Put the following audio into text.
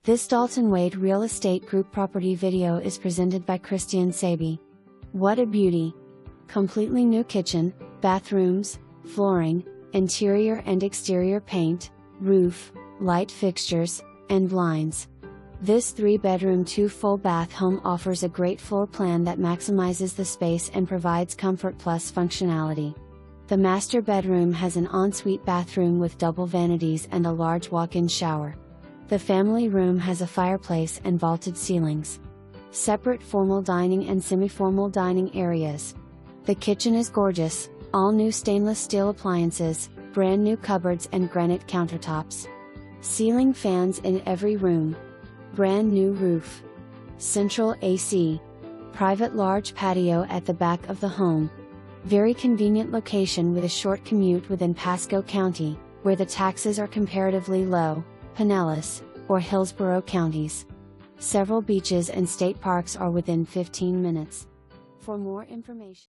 This Dalton Wade Real Estate Group property video is presented by Christian Sabi. What a beauty! Completely new kitchen, bathrooms, flooring, interior and exterior paint, roof, light fixtures, and blinds. This 3-bedroom 2 full bath home offers a great floor plan that maximizes the space and provides comfort plus functionality. The master bedroom has an ensuite bathroom with double vanities and a large walk-in shower. The family room has a fireplace and vaulted ceilings. Separate formal dining and semi-formal dining areas. The kitchen is gorgeous, all new stainless steel appliances, brand new cupboards and granite countertops. Ceiling fans in every room. Brand new roof. Central AC. Private large patio at the back of the home. Very convenient location with a short commute within Pasco County, where the taxes are comparatively low, Pinellas, or Hillsborough counties. Several beaches and state parks are within 15 minutes. For more information